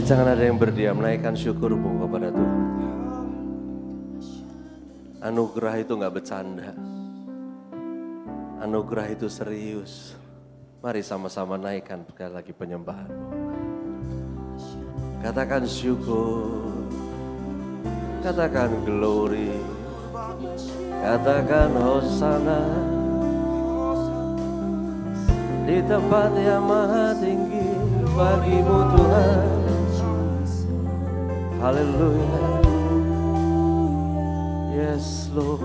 Jangan ada yang berdiam, naikkan syukurmu kepada Tuhan. Anugerah itu gak bercanda. Anugerah itu serius. Mari sama-sama naikkan sekali lagi penyembahanmu. Katakan syukur. Katakan glory. Katakan hosana. Di tempat yang maha tinggi bagimu Tuhan. Haleluya. Yes Lord.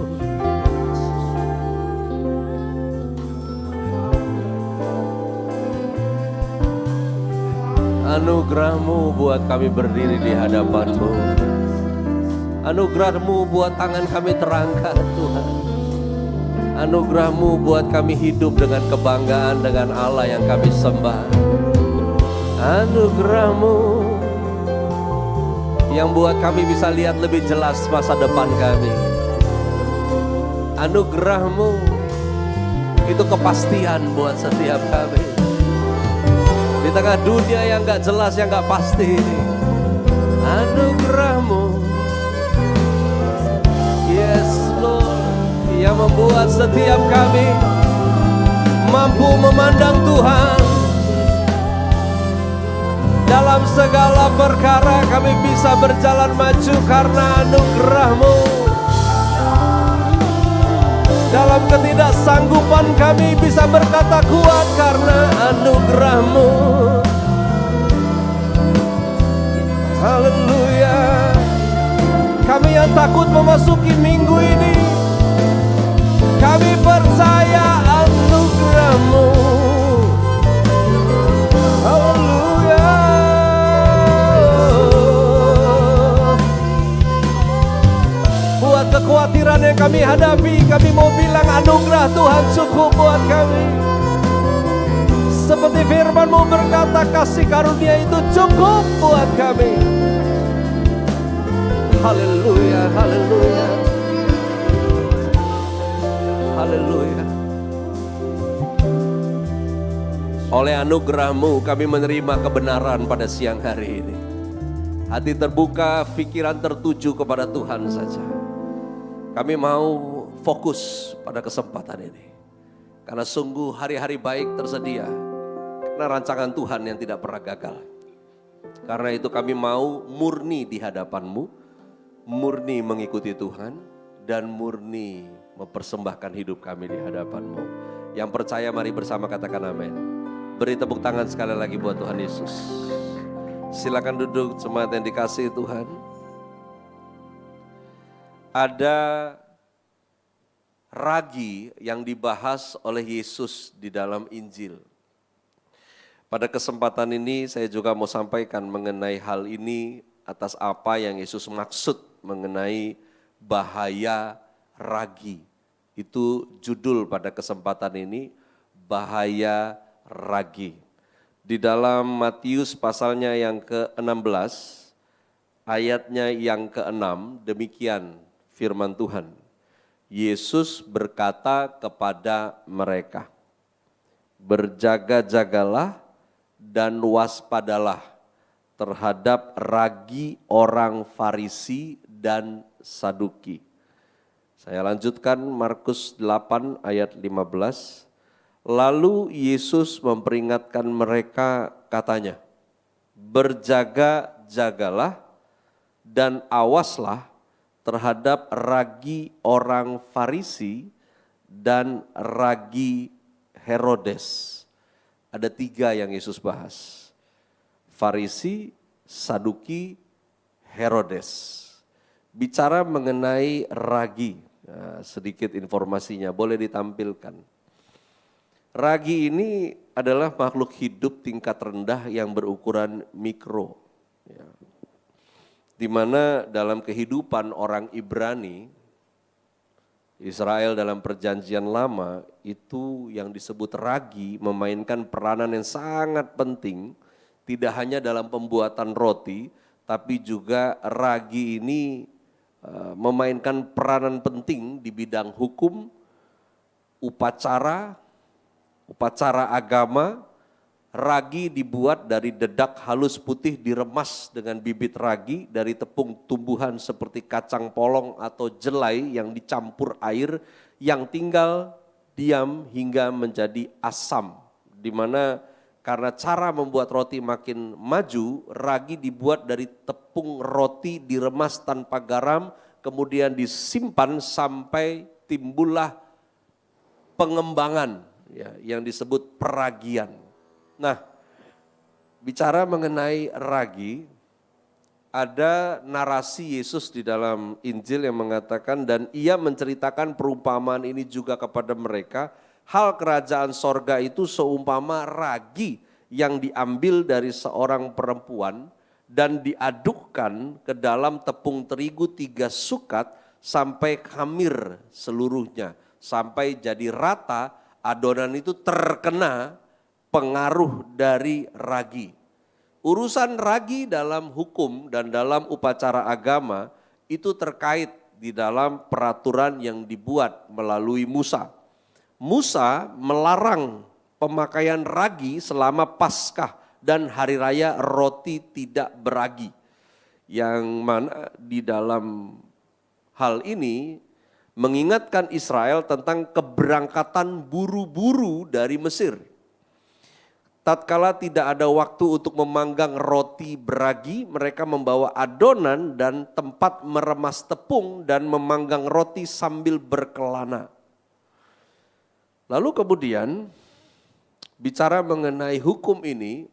Anugerah-Mu buat kami berdiri di hadapan-Mu. Anugerah-Mu buat tangan kami terangkat Tuhan. Anugerah-Mu buat kami hidup dengan kebanggaan dengan Allah yang kami sembah. Anugerah-Mu yang buat kami bisa lihat lebih jelas masa depan kami. Anugerah-Mu itu kepastian buat setiap kami. Di tengah dunia yang gak jelas, yang gak pasti ini. Anugerah-Mu, yes Lord, yang membuat setiap kami mampu memandang Tuhan. Dalam segala perkara kami bisa berjalan maju karena anugerah-Mu. Dalam ketidaksanggupan kami bisa berkata kuat karena anugerah-Mu. Haleluya. Kami yang takut memasuki minggu ini, kami percaya anugerah-Mu. Haleluya. Buat kekhawatiran yang kami hadapi, kami mau bilang anugerah Tuhan cukup buat kami. Seperti firman-Mu berkata, kasih karunia itu cukup buat kami. Haleluya, haleluya. Haleluya. Oleh anugerah-Mu kami menerima kebenaran pada siang hari ini. Hati terbuka, pikiran tertuju kepada Tuhan saja. Kami mau fokus pada kesempatan ini. Karena sungguh hari-hari baik tersedia. Karena rancangan Tuhan yang tidak pernah gagal. Karena itu kami mau murni di hadapan-Mu. Murni mengikuti Tuhan. Dan murni mempersembahkan hidup kami di hadapan-Mu. Yang percaya mari bersama katakan amin. Beri tepuk tangan sekali lagi buat Tuhan Yesus. Silakan duduk jemaat yang dikasihi Tuhan. Ada ragi yang dibahas oleh Yesus di dalam Injil. Pada kesempatan ini saya juga mau sampaikan mengenai hal ini atas apa yang Yesus maksud mengenai bahaya ragi. Itu judul pada kesempatan ini, bahaya ragi. Di dalam Matius pasalnya yang ke-16, ayatnya yang ke-6, demikian firman Tuhan. Yesus berkata kepada mereka, berjaga-jagalah dan waspadalah terhadap ragi orang Farisi dan Saduki. Saya lanjutkan Markus 8 ayat 15. Lalu Yesus memperingatkan mereka katanya, berjaga-jagalah dan awaslah terhadap ragi orang Farisi dan ragi Herodes. Ada 3 yang Yesus bahas. Farisi, Saduki, Herodes. Bicara mengenai ragi, nah, sedikit informasinya boleh ditampilkan. Ragi ini adalah makhluk hidup tingkat rendah yang berukuran mikro. Ya. Di mana dalam kehidupan orang Ibrani, Israel dalam perjanjian lama itu yang disebut ragi memainkan peranan yang sangat penting. Tidak hanya dalam pembuatan roti, tapi juga ragi ini memainkan peranan penting di bidang hukum, upacara agama, Ragi dibuat dari dedak halus putih diremas dengan bibit ragi dari tepung tumbuhan seperti kacang polong atau jelai yang dicampur air yang tinggal diam hingga menjadi asam. Di mana karena cara membuat roti makin maju, ragi dibuat dari tepung roti diremas tanpa garam, kemudian disimpan sampai timbullah pengembangan ya, yang disebut peragian. Nah, bicara mengenai ragi, ada narasi Yesus di dalam Injil yang mengatakan, dan ia menceritakan perumpamaan ini juga kepada mereka, hal kerajaan sorga itu seumpama ragi yang diambil dari seorang perempuan dan diadukkan ke dalam tepung terigu 3 sukat sampai khamir seluruhnya, sampai jadi rata, adonan itu terkena pengaruh dari ragi. Urusan ragi dalam hukum dan dalam upacara agama itu terkait di dalam peraturan yang dibuat melalui Musa. Musa melarang pemakaian ragi selama Paskah dan hari raya roti tidak beragi. Yang mana di dalam hal ini mengingatkan Israel tentang keberangkatan buru-buru dari Mesir. Tatkala tidak ada waktu untuk memanggang roti beragi, mereka membawa adonan dan tempat meremas tepung dan memanggang roti sambil berkelana. Lalu kemudian bicara mengenai hukum ini,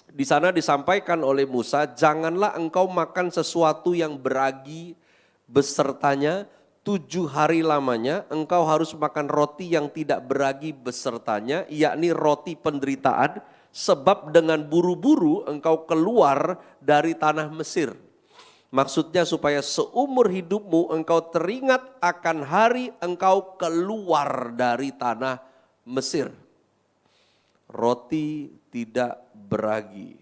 di sana disampaikan oleh Musa, janganlah engkau makan sesuatu yang beragi besertanya 7 hari lamanya, engkau harus makan roti yang tidak beragi besertanya, yakni roti penderitaan, sebab dengan buru-buru engkau keluar dari tanah Mesir. Maksudnya supaya seumur hidupmu engkau teringat akan hari engkau keluar dari tanah Mesir. Roti tidak beragi.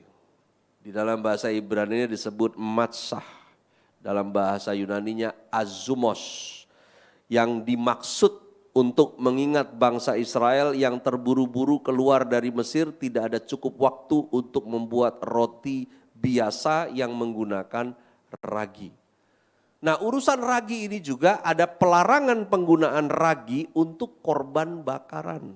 Di dalam bahasa Ibrani disebut matsah. Dalam bahasa Yunaninya azumos, yang dimaksud untuk mengingat bangsa Israel yang terburu-buru keluar dari Mesir, tidak ada cukup waktu untuk membuat roti biasa yang menggunakan ragi. Nah, urusan ragi ini juga ada pelarangan penggunaan ragi untuk korban bakaran.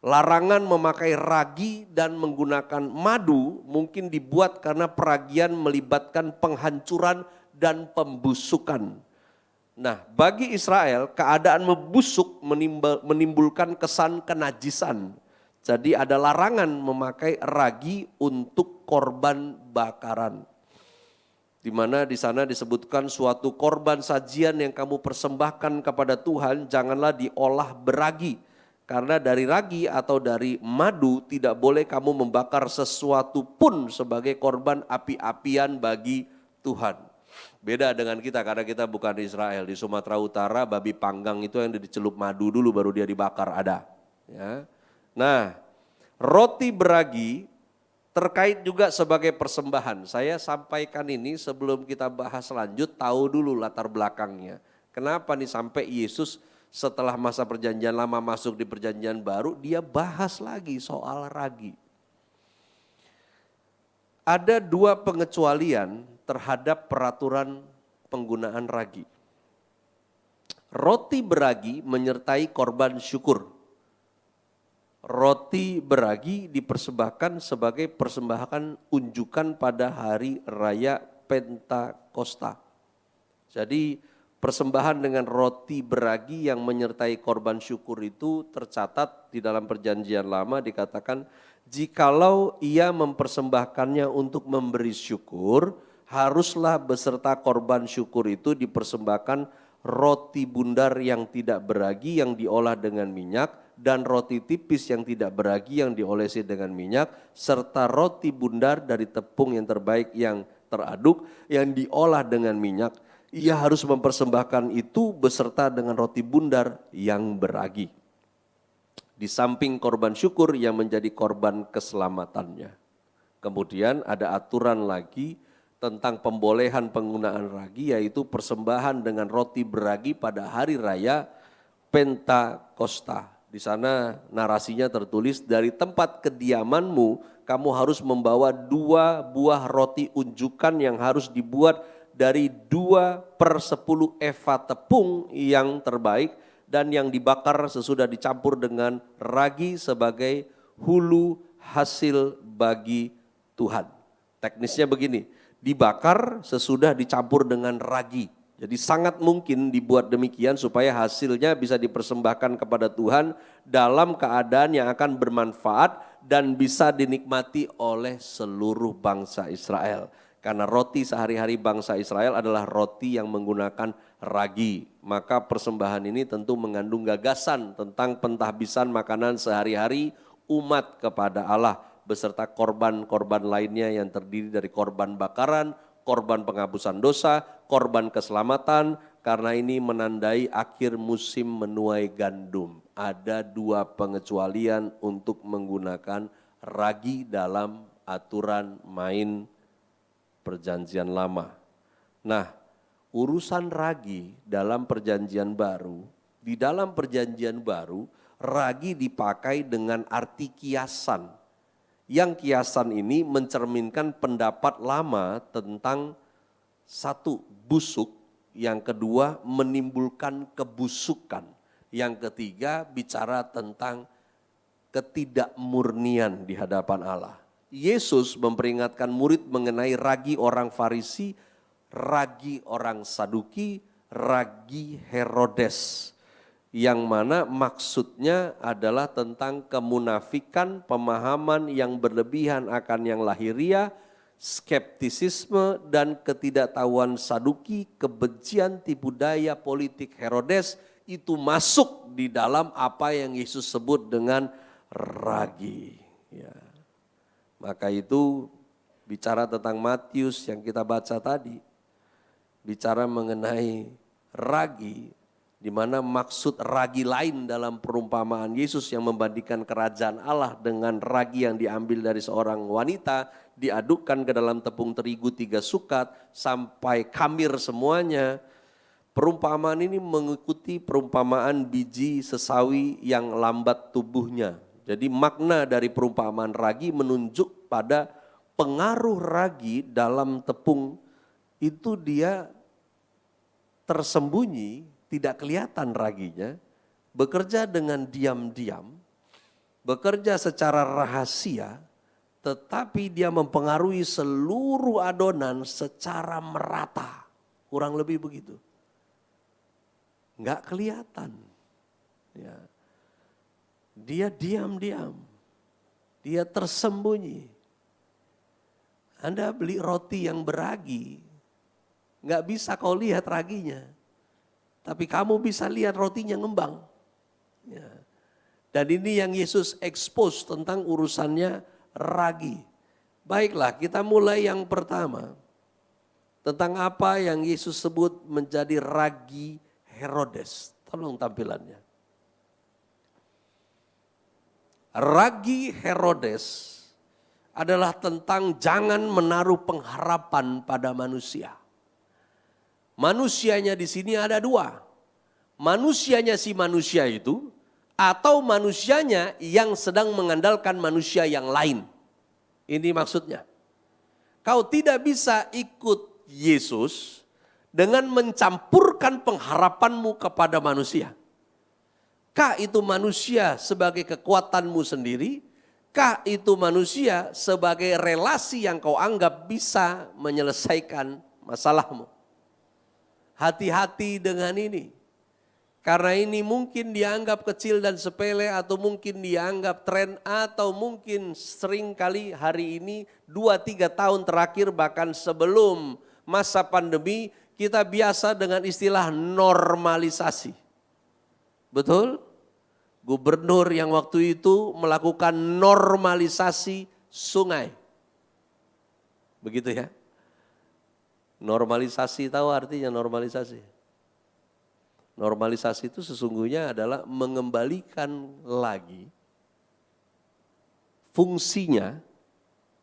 Larangan memakai ragi dan menggunakan madu mungkin dibuat karena peragian melibatkan penghancuran dan pembusukan. Nah, bagi Israel keadaan membusuk menimbulkan kesan kenajisan. Jadi ada larangan memakai ragi untuk korban bakaran. Di mana di sana disebutkan suatu korban sajian yang kamu persembahkan kepada Tuhan janganlah diolah beragi. Karena dari ragi atau dari madu tidak boleh kamu membakar sesuatu pun sebagai korban api-apian bagi Tuhan. Beda dengan kita karena kita bukan di Israel. Di Sumatera Utara babi panggang itu yang dicelup madu dulu baru dia dibakar ada. Ya. Nah, roti beragi terkait juga sebagai persembahan. Saya sampaikan ini sebelum kita bahas lanjut, tahu dulu latar belakangnya. Kenapa nih sampai Yesus setelah masa perjanjian lama masuk di perjanjian baru, dia bahas lagi soal ragi. Ada 2 pengecualian terhadap peraturan penggunaan ragi. Roti beragi menyertai korban syukur. Roti beragi dipersembahkan sebagai persembahan unjukan pada hari raya Pentakosta. Jadi persembahan dengan roti beragi yang menyertai korban syukur itu tercatat di dalam perjanjian lama dikatakan jikalau ia mempersembahkannya untuk memberi syukur, haruslah beserta korban syukur itu dipersembahkan roti bundar yang tidak beragi yang diolah dengan minyak dan roti tipis yang tidak beragi yang diolesi dengan minyak serta roti bundar dari tepung yang terbaik yang teraduk yang diolah dengan minyak. Ia harus mempersembahkan itu beserta dengan roti bundar yang beragi. Di samping korban syukur yang menjadi korban keselamatannya. Kemudian ada aturan lagi tentang pembolehan penggunaan ragi yaitu persembahan dengan roti beragi pada hari raya Pentakosta. Di sana narasinya tertulis, dari tempat kediamanmu kamu harus membawa 2 buah roti unjukan yang harus dibuat dari 2/10 eva tepung yang terbaik dan yang dibakar sesudah dicampur dengan ragi sebagai hulu hasil bagi Tuhan. Teknisnya begini, dibakar sesudah dicampur dengan ragi. Jadi sangat mungkin dibuat demikian supaya hasilnya bisa dipersembahkan kepada Tuhan dalam keadaan yang akan bermanfaat dan bisa dinikmati oleh seluruh bangsa Israel. Karena roti sehari-hari bangsa Israel adalah roti yang menggunakan ragi. Maka persembahan ini tentu mengandung gagasan tentang pentahbisan makanan sehari-hari umat kepada Allah beserta korban-korban lainnya yang terdiri dari korban bakaran, korban penghapusan dosa, korban keselamatan, karena ini menandai akhir musim menuai gandum. Ada 2 pengecualian untuk menggunakan ragi dalam aturan main perjanjian lama. Nah, urusan ragi dalam perjanjian baru, di dalam perjanjian baru, ragi dipakai dengan arti kiasan. Yang kiasan ini mencerminkan pendapat lama tentang 1, busuk, yang kedua menimbulkan kebusukan, yang ketiga bicara tentang ketidakmurnian di hadapan Allah. Yesus memperingatkan murid mengenai ragi orang Farisi, ragi orang Saduki, ragi Herodes. Yang mana maksudnya adalah tentang kemunafikan, pemahaman yang berlebihan akan yang lahiriah, skeptisisme dan ketidaktahuan Saduki, kebencian tipu daya politik Herodes, itu masuk di dalam apa yang Yesus sebut dengan ragi. Ya. Maka itu bicara tentang Matius yang kita baca tadi, bicara mengenai ragi, di mana maksud ragi lain dalam perumpamaan Yesus yang membandingkan kerajaan Allah dengan ragi yang diambil dari seorang wanita, diadukkan ke dalam tepung terigu 3 sukat sampai khamir semuanya. Perumpamaan ini mengikuti perumpamaan biji sesawi yang lambat tubuhnya. Jadi makna dari perumpamaan ragi menunjuk pada pengaruh ragi dalam tepung itu dia tersembunyi, tidak kelihatan raginya, bekerja dengan diam-diam, bekerja secara rahasia, tetapi dia mempengaruhi seluruh adonan secara merata. Kurang lebih begitu. Enggak kelihatan. Ya. Dia diam-diam, dia tersembunyi. Anda beli roti yang beragi, enggak bisa kau lihat raginya. Tapi kamu bisa lihat rotinya ngembang. Ya. Dan ini yang Yesus expose tentang urusannya ragi. Baiklah, kita mulai yang pertama. Tentang apa yang Yesus sebut menjadi ragi Herodes. Tolong tampilannya. Ragi Herodes adalah tentang jangan menaruh pengharapan pada manusia. Manusianya di sini ada 2. Manusianya si manusia itu atau manusianya yang sedang mengandalkan manusia yang lain. Ini maksudnya. Kau tidak bisa ikut Yesus dengan mencampurkan pengharapanmu kepada manusia. Kah itu manusia sebagai kekuatanmu sendiri? Kah itu manusia sebagai relasi yang kau anggap bisa menyelesaikan masalahmu? Hati-hati dengan ini. Karena ini mungkin dianggap kecil dan sepele atau mungkin dianggap tren atau mungkin seringkali hari ini 2-3 tahun terakhir bahkan sebelum masa pandemi kita biasa dengan istilah normalisasi. Betul? Gubernur yang waktu itu melakukan normalisasi sungai. Begitu ya. Normalisasi, tahu artinya normalisasi? Normalisasi itu sesungguhnya adalah mengembalikan lagi fungsinya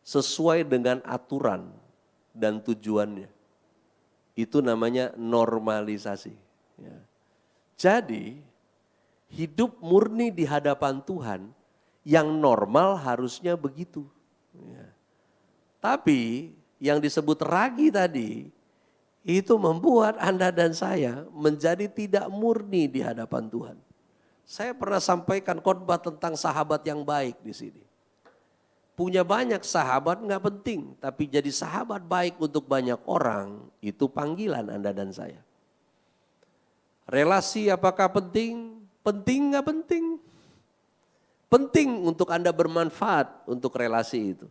sesuai dengan aturan dan tujuannya. Itu namanya normalisasi. Ya. Jadi Hidup murni di hadapan Tuhan yang normal harusnya begitu. Ya. Tapi yang disebut ragi tadi itu membuat Anda dan saya menjadi tidak murni di hadapan Tuhan. Saya pernah sampaikan khotbah tentang sahabat yang baik di sini. Punya banyak sahabat nggak penting, tapi jadi sahabat baik untuk banyak orang itu panggilan Anda dan saya. Relasi apakah penting? Penting nggak penting? Penting untuk Anda bermanfaat untuk relasi itu.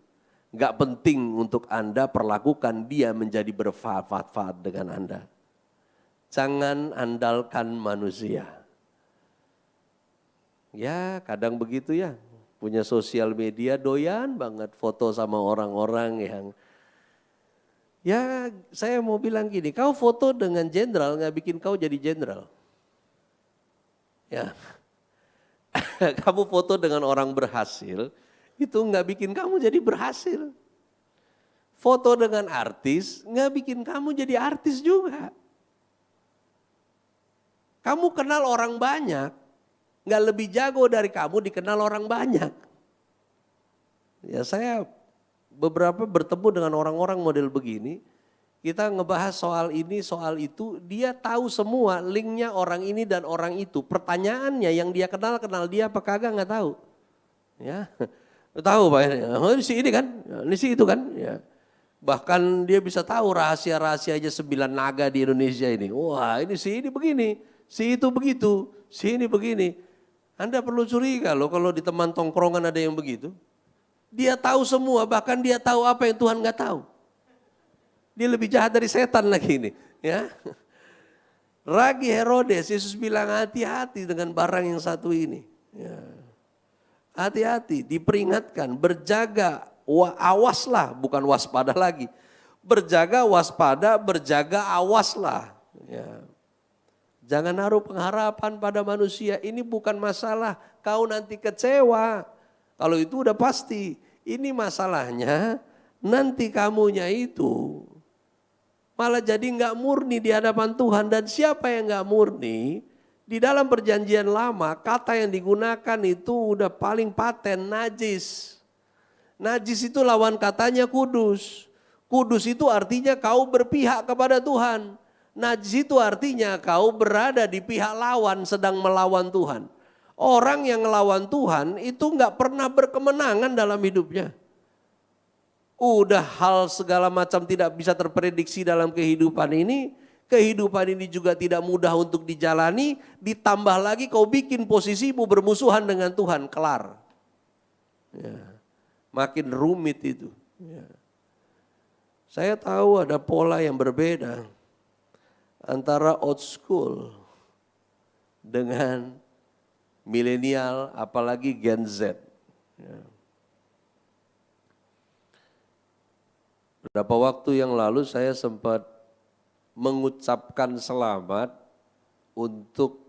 Nggak penting untuk Anda perlakukan dia menjadi bermanfaat dengan Anda. Jangan andalkan manusia. Ya kadang begitu ya, punya sosial media doyan banget foto sama orang-orang yang, ya saya mau bilang gini, kau foto dengan jenderal nggak bikin kau jadi jenderal. Ya, kamu foto dengan orang berhasil, itu nggak bikin kamu jadi berhasil. Foto dengan artis nggak bikin kamu jadi artis juga. Kamu kenal orang banyak, nggak lebih jago dari kamu dikenal orang banyak. Ya saya beberapa bertemu dengan orang-orang model begini, kita ngebahas soal ini, soal itu, dia tahu semua linknya orang ini dan orang itu. Pertanyaannya yang dia kenal dia apa kagak nggak tahu. Ya, tahu Pak, oh, ini si ini kan, ini si itu kan. Ya. Bahkan dia bisa tahu rahasia-rahasia aja 9 naga di Indonesia ini. Wah ini si ini begini, si itu begitu, si ini begini. Anda perlu curiga loh kalau di teman tongkrongan ada yang begitu. Dia tahu semua, bahkan dia tahu apa yang Tuhan nggak tahu. Dia lebih jahat dari setan lagi ini. Ya. Ragi Herodes, Yesus bilang hati-hati dengan barang yang satu ini. Ya. Hati-hati, diperingatkan, berjaga, awaslah, bukan waspada lagi. Berjaga, waspada, berjaga, awaslah. Ya. Jangan naruh pengharapan pada manusia, ini bukan masalah, kau nanti kecewa. Kalau itu udah pasti, ini masalahnya nanti kamunya itu malah jadi nggak murni di hadapan Tuhan. Dan siapa yang nggak murni, di dalam perjanjian lama kata yang digunakan itu udah paling paten, najis. Najis itu lawan katanya kudus. Kudus itu artinya kau berpihak kepada Tuhan. Najis itu artinya kau berada di pihak lawan sedang melawan Tuhan. Orang yang melawan Tuhan itu nggak pernah berkemenangan dalam hidupnya. Udah hal segala macam tidak bisa terprediksi dalam kehidupan ini. Kehidupan ini juga tidak mudah untuk dijalani. Ditambah lagi kau bikin posisimu bermusuhan dengan Tuhan, kelar. Ya, makin rumit itu. Ya. Saya tahu ada pola yang berbeda antara old school dengan milenial, apalagi Gen Z. Ya. Beberapa waktu yang lalu saya sempat mengucapkan selamat untuk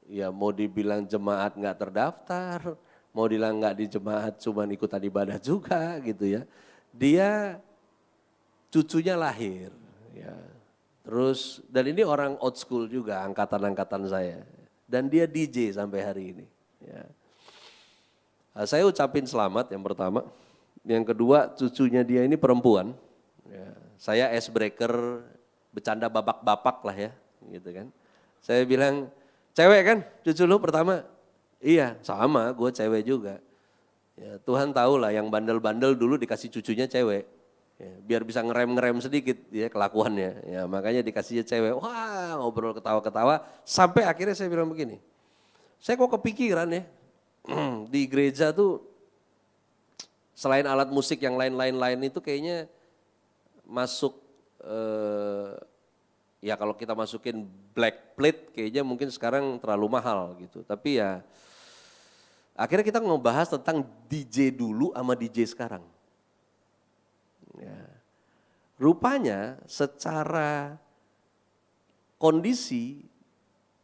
ya mau dibilang jemaat nggak terdaftar, mau bilang nggak di jemaat cuman ikutan ibadah juga gitu ya. Dia cucunya lahir, ya. Terus dan ini orang old school juga, angkatan-angkatan saya. Dan dia DJ sampai hari ini. Ya. Nah, saya ucapin selamat yang pertama. Yang kedua cucunya dia ini perempuan. Ya. Saya icebreaker, bercanda babak-bapak lah ya. Gitu kan. Saya bilang, cewek kan cucu lu pertama? Iya sama, gue cewek juga. Ya, Tuhan tahu lah yang bandel-bandel dulu dikasih cucunya cewek. Ya, biar bisa ngerem-ngerem sedikit ya kelakuannya. Ya, makanya dikasihnya cewek. Wah ngobrol ketawa-ketawa. Sampai akhirnya saya bilang begini. Saya kok kepikiran ya. Di gereja tuh selain alat musik yang lain-lain itu kayaknya masuk. Ya kalau kita masukin black plate kayaknya mungkin sekarang terlalu mahal gitu. Tapi ya akhirnya kita ngebahas tentang DJ dulu sama DJ sekarang. Ya. Rupanya secara kondisi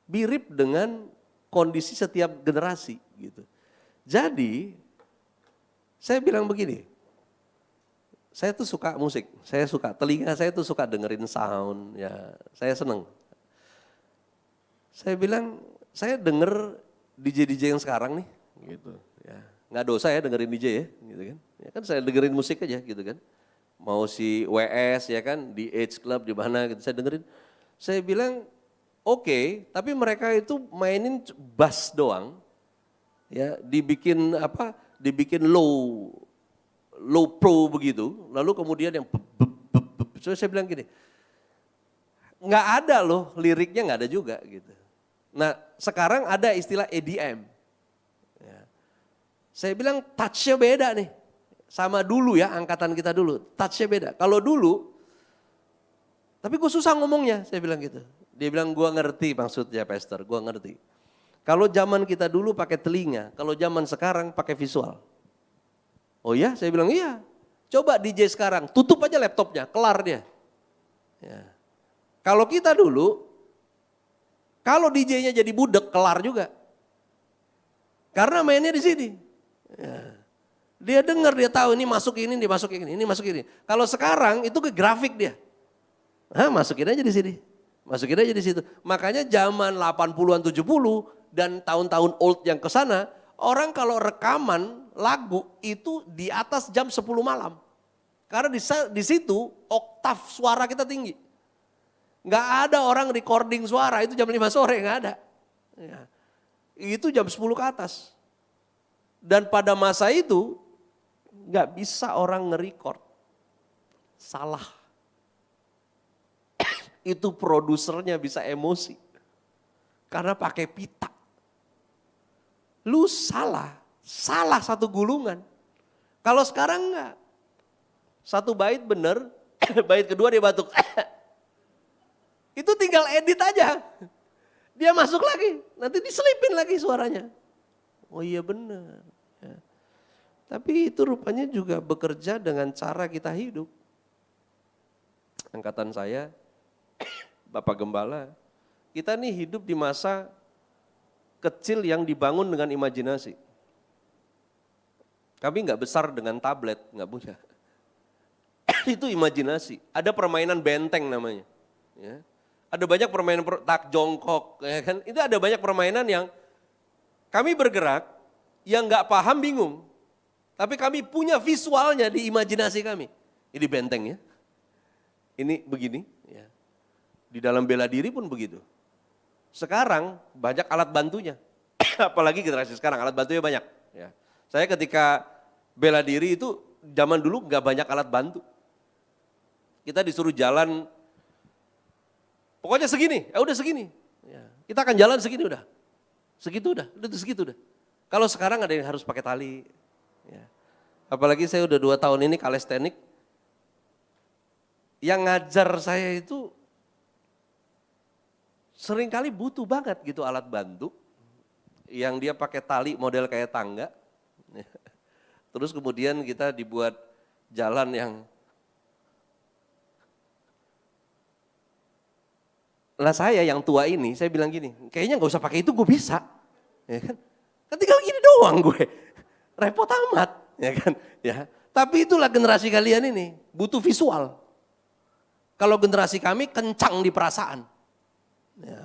mirip dengan kondisi setiap generasi gitu. Jadi saya bilang begini, saya tuh suka musik, saya suka telinga saya tuh suka dengerin sound, ya saya seneng. Saya bilang, saya denger DJ yang sekarang nih, gitu. Ya, nggak dosa ya dengerin DJ ya, gitu kan. Ya kan saya dengerin musik aja, gitu kan. Mau si WS ya kan, di H Club di mana gitu, saya dengerin. Saya bilang, oke, tapi mereka itu mainin bass doang, ya dibikin apa? Dibikin low pro begitu, lalu kemudian yang so saya bilang gini, nggak ada loh liriknya nggak ada juga gitu. Nah sekarang ada istilah EDM. Ya. Saya bilang touch-nya beda nih, sama dulu ya angkatan kita dulu, touch-nya beda. Kalau dulu, tapi gue susah ngomongnya, saya bilang gitu. Dia bilang gue ngerti maksudnya Pastor, gue ngerti. Kalau zaman kita dulu pakai telinga, kalau zaman sekarang pakai visual. Oh iya, saya bilang iya. Coba DJ sekarang, tutup aja laptopnya, kelar dia. Ya. Kalau kita dulu, kalau DJ-nya jadi budek, kelar juga. Karena mainnya di sini. Ya. Dia dengar, dia tahu ini masuk ini, ini masuk ini. Kalau sekarang itu ke grafik dia. Masukin aja di sini. Masukin aja di situ. Makanya zaman 80-an 70 dan tahun-tahun old yang ke sana, orang kalau rekaman lagu itu di atas jam 10 malam. Karena di situ oktav suara kita tinggi. Nggak ada orang recording suara itu jam 5 sore, nggak ada. Ya. Itu jam 10 ke atas. Dan pada masa itu nggak bisa orang nge-record. Salah. Itu produsernya bisa emosi. Karena pakai pita. Lu salah satu gulungan. Kalau sekarang enggak. Satu bait bener, bait kedua dia batuk. Itu tinggal edit aja. Dia masuk lagi, nanti diselipin lagi suaranya. Oh iya bener. Ya. Tapi itu rupanya juga bekerja dengan cara kita hidup. Angkatan saya, Bapak Gembala, kita nih hidup di masa kecil yang dibangun dengan imajinasi. Kami nggak besar dengan tablet, nggak punya. Itu imajinasi. Ada permainan benteng namanya. Ya. Ada banyak permainan tak jongkok, ya kan? Itu ada banyak permainan yang kami bergerak, yang nggak paham bingung. Tapi kami punya visualnya di imajinasi kami. Ini benteng ya. Ini begini. Ya. Di dalam bela diri pun begitu. Sekarang banyak alat bantunya. Apalagi generasi sekarang alat bantunya banyak. Ya. Saya ketika bela diri itu zaman dulu nggak banyak alat bantu. Kita disuruh jalan, pokoknya segini, udah segini. Ya. Kita akan jalan segini udah. Segitu udah segitu udah. Kalau sekarang ada yang harus pakai tali. Ya. Apalagi saya udah 2 tahun ini kalestenik. Yang ngajar saya itu seringkali butuh banget gitu alat bantu. Yang dia pakai tali model kayak tangga. Terus kemudian kita dibuat jalan yang lah saya yang tua ini, saya bilang gini, kayaknya gak usah pakai itu gue bisa. Ya kan? Kan tinggal gini doang gue. Repot amat. Ya kan? Ya. Tapi itulah generasi kalian ini, butuh visual. Kalau generasi kami kencang di perasaan. Ya.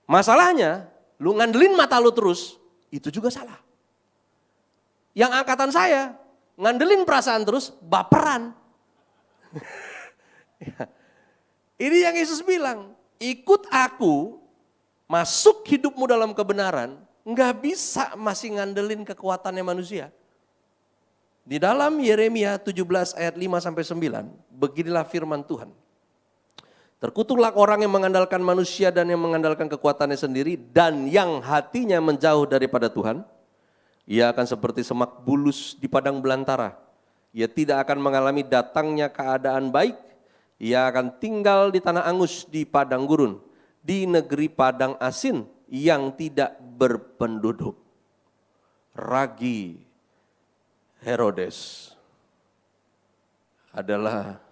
Masalahnya, lu ngandelin mata lu terus, itu juga salah. Yang angkatan saya, ngandelin perasaan terus, baperan. Ya. Ini yang Yesus bilang, ikut aku, masuk hidupmu dalam kebenaran, nggak bisa masih ngandelin kekuatannya manusia. Di dalam Yeremia 17 ayat 5-9, beginilah firman Tuhan. Terkutuklah orang yang mengandalkan manusia dan yang mengandalkan kekuatannya sendiri dan yang hatinya menjauh daripada Tuhan. Ia akan seperti semak bulus di padang belantara. Ia tidak akan mengalami datangnya keadaan baik. Ia akan tinggal di tanah angus di padang gurun, di negeri padang asin yang tidak berpenduduk. Ragi Herodes adalah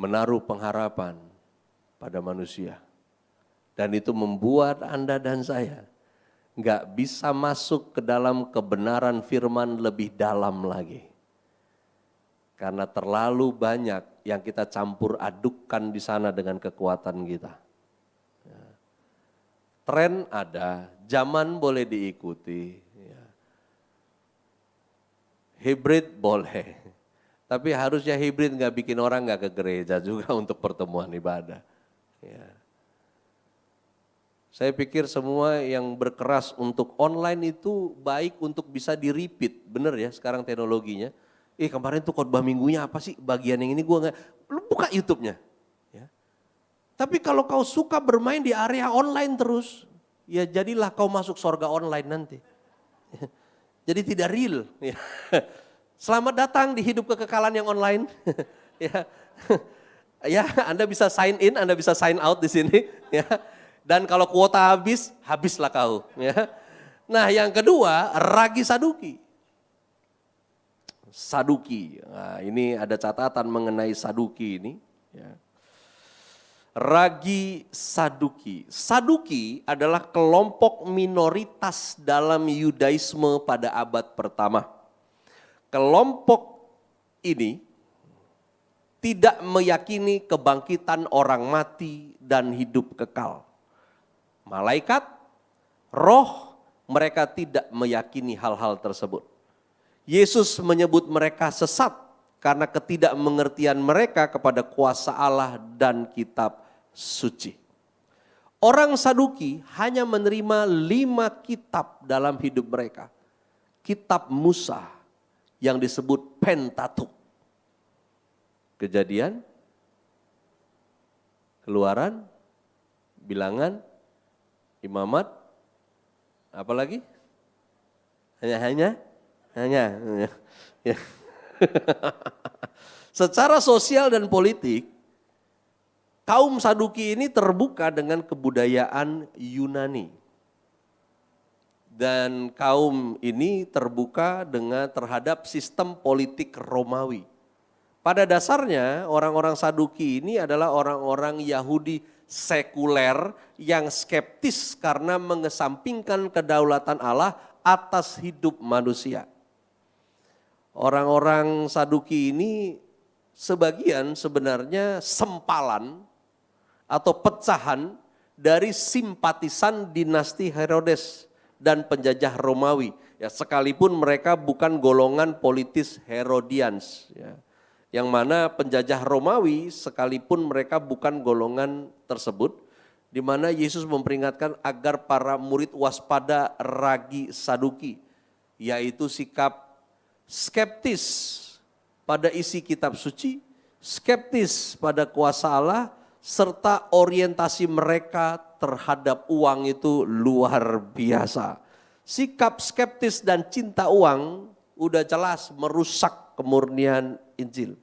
menaruh pengharapan pada manusia. Dan itu membuat Anda dan saya nggak bisa masuk ke dalam kebenaran firman lebih dalam lagi. Karena terlalu banyak yang kita campur adukkan di sana dengan kekuatan kita. tren ada, zaman boleh diikuti, ya. Hibrid boleh. Tapi harusnya hibrid nggak bikin orang nggak ke gereja juga untuk pertemuan ibadah. Ya. Saya pikir semua yang berkeras untuk online itu baik untuk bisa di-repeat. Bener ya sekarang teknologinya. Kemarin tuh khotbah minggunya apa sih? Bagian yang ini gue nggak, lu buka YouTube-nya. Ya. Tapi kalau kau suka bermain di area online terus, ya jadilah kau masuk surga online nanti. Jadi tidak real. Ya. Selamat datang di hidup kekekalan yang online. Ya. Ya, Anda bisa sign in, Anda bisa sign out di sini. Ya. Dan kalau kuota habis, habislah kau. Ya. Nah yang kedua, ragi Saduki. Saduki, nah, ini ada catatan mengenai Saduki ini. Ya. Ragi Saduki. Saduki adalah kelompok minoritas dalam Yudaisme pada abad pertama. Kelompok ini tidak meyakini kebangkitan orang mati dan hidup kekal. Malaikat, roh, mereka tidak meyakini hal-hal tersebut. Yesus menyebut mereka sesat karena ketidakmengertian mereka kepada kuasa Allah dan kitab suci. Orang Saduki hanya menerima 5 kitab dalam hidup mereka. Kitab Musa yang disebut Pentateuch. Kejadian, Keluaran, Bilangan, Imamat, apalagi? Hanya. Ya. Secara sosial dan politik, kaum Saduki ini terbuka dengan kebudayaan Yunani. Dan kaum ini terbuka terhadap sistem politik Romawi. Pada dasarnya orang-orang Saduki ini adalah orang-orang Yahudi sekuler yang skeptis karena mengesampingkan kedaulatan Allah atas hidup manusia. Orang-orang Saduki ini sebagian sebenarnya sempalan atau pecahan dari simpatisan dinasti Herodes dan penjajah Romawi. Ya, sekalipun mereka bukan golongan politis Herodians. Ya. Yang mana penjajah Romawi sekalipun mereka bukan golongan tersebut. Di mana Yesus memperingatkan agar para murid waspada ragi Saduki. Yaitu sikap skeptis pada isi kitab suci, skeptis pada kuasa Allah, serta orientasi mereka terhadap uang itu luar biasa. Sikap skeptis dan cinta uang udah jelas merusak kemurnian Injil.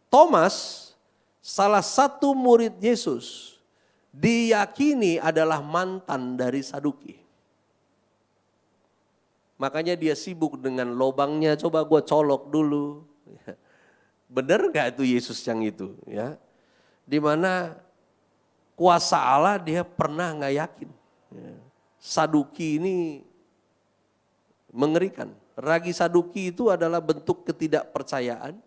Thomas, salah satu murid Yesus, diyakini adalah mantan dari Saduki. Makanya dia sibuk dengan lobangnya, coba gue colok dulu. Benar gak itu Yesus yang itu? Ya. Dimana kuasa Allah dia pernah gak yakin. Saduki ini mengerikan. Ragi Saduki itu adalah bentuk ketidakpercayaan,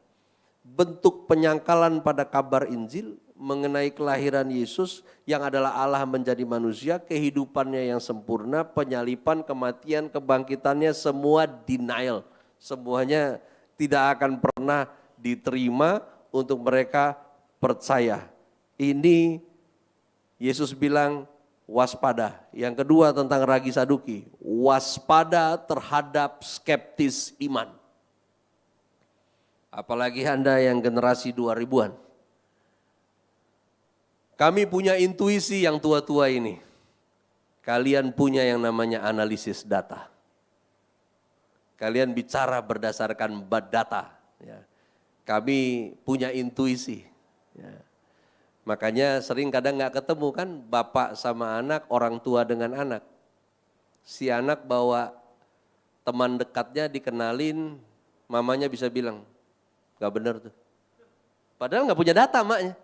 bentuk penyangkalan pada kabar Injil mengenai kelahiran Yesus yang adalah Allah menjadi manusia, kehidupannya yang sempurna, penyalipan, kematian, kebangkitannya, semua denial. Semuanya tidak akan pernah diterima untuk mereka percaya. Ini Yesus bilang waspada. Yang kedua tentang ragi Saduki, waspada terhadap skeptis iman. Apalagi Anda yang generasi 2000-an. Kami punya intuisi yang tua-tua ini. Kalian punya yang namanya analisis data. Kalian bicara berdasarkan data. Ya. Kami punya intuisi. Ya. Makanya sering kadang gak ketemu kan bapak sama anak, orang tua dengan anak. Si anak bawa teman dekatnya dikenalin, mamanya bisa bilang, gak bener tuh. Padahal gak punya data maknya.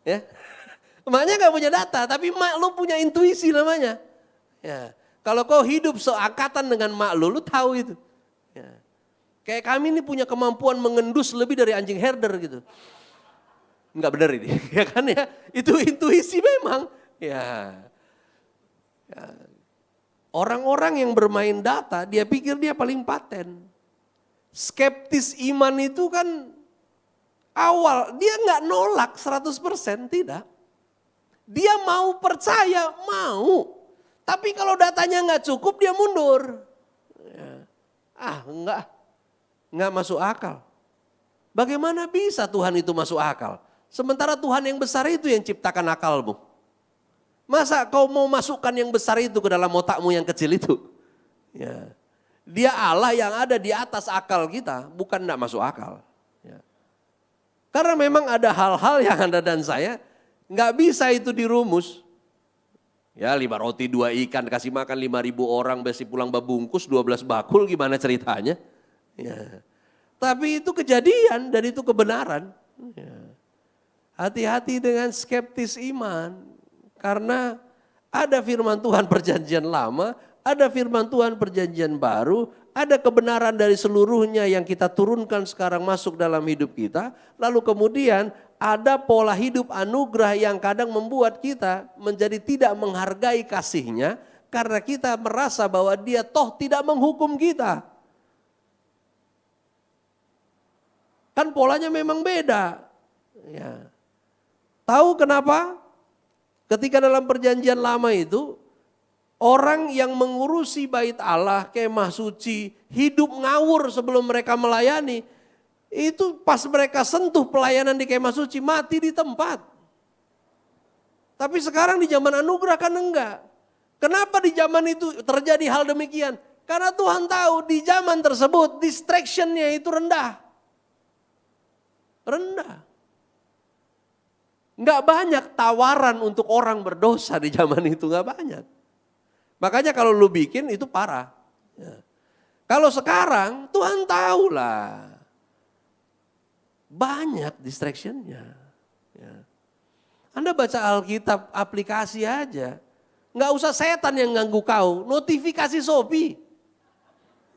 Ya. Emaknya gak punya data, tapi mak lu punya intuisi namanya. Ya. Kalau kau hidup seangkatan dengan mak lu tahu itu. Ya. Kayak kami ini punya kemampuan mengendus lebih dari anjing herder gitu. Enggak benar ini, ya kan ya. Itu intuisi memang. Ya. Orang-orang yang bermain data, dia pikir dia paling paten. Skeptis iman itu kan awal, dia nggak nolak 100%, tidak. Dia mau percaya, mau. Tapi kalau datanya nggak cukup, dia mundur. Nggak masuk akal. Bagaimana bisa Tuhan itu masuk akal? Sementara Tuhan yang besar itu yang ciptakan akalmu. Masa kau mau masukkan yang besar itu ke dalam otakmu yang kecil itu? Ya. Dia Allah yang ada di atas akal kita, bukan tidak masuk akal. Ya. Karena memang ada hal-hal yang Anda dan saya nggak bisa itu dirumus. Ya 5 roti 2 ikan kasih makan 5.000 orang, besi pulang babungkus 12 bakul, gimana ceritanya? Ya. Tapi itu kejadian dan itu kebenaran. Ya. Hati-hati dengan skeptis iman. Karena ada firman Tuhan perjanjian lama, ada firman Tuhan perjanjian baru, ada kebenaran dari seluruhnya yang kita turunkan sekarang masuk dalam hidup kita. Lalu kemudian ada pola hidup anugerah yang kadang membuat kita menjadi tidak menghargai kasihnya. Karena kita merasa bahwa dia toh tidak menghukum kita. Kan polanya memang beda. Ya. Tahu kenapa? Ketika dalam perjanjian lama itu, orang yang mengurusi bait Allah, kemah suci, hidup ngawur sebelum mereka melayani, itu pas mereka sentuh pelayanan di kemah suci, mati di tempat. Tapi sekarang di zaman anugerah kan enggak. Kenapa di zaman itu terjadi hal demikian? Karena Tuhan tahu di zaman tersebut distraction-nya itu rendah. Rendah. Nggak banyak tawaran untuk orang berdosa di zaman itu, nggak banyak. Makanya kalau lu bikin itu parah. Ya. Kalau sekarang Tuhan tahu lah. Banyak distractionnya. Ya. Anda baca Alkitab aplikasi aja. Nggak usah setan yang ganggu kau, notifikasi Shopee.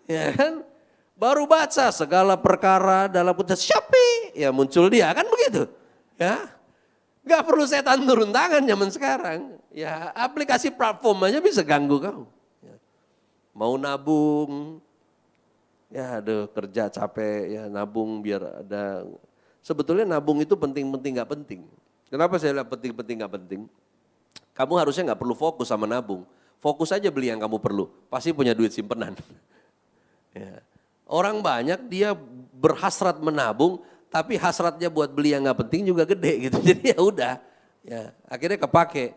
Ya kan? Baru baca segala perkara dalam Shopee, ya muncul dia, kan begitu. Ya. Gak perlu setan turun tangan zaman sekarang. Ya aplikasi platform aja bisa ganggu kau. Ya. Mau nabung, ya aduh kerja capek, ya nabung biar ada. Sebetulnya nabung itu penting-penting gak penting. Kenapa saya bilang penting-penting gak penting? Kamu harusnya gak perlu fokus sama nabung. Fokus aja beli yang kamu perlu, pasti punya duit simpenan. Ya. Orang banyak dia berhasrat menabung, tapi hasratnya buat beli yang nggak penting juga gede gitu. Jadi ya udah, ya akhirnya kepake.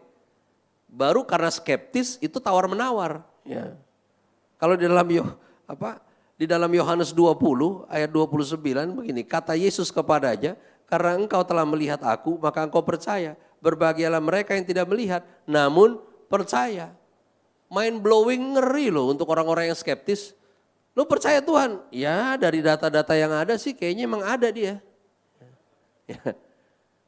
Baru karena skeptis itu tawar menawar. Ya. Kalau di dalam Yohanes 20 ayat 29 begini, kata Yesus kepadanya, karena engkau telah melihat aku maka engkau percaya. Berbahagialah mereka yang tidak melihat namun percaya. Mind blowing, ngeri loh untuk orang-orang yang skeptis. Lu percaya Tuhan? Ya dari data-data yang ada sih kayaknya emang ada dia. Ya.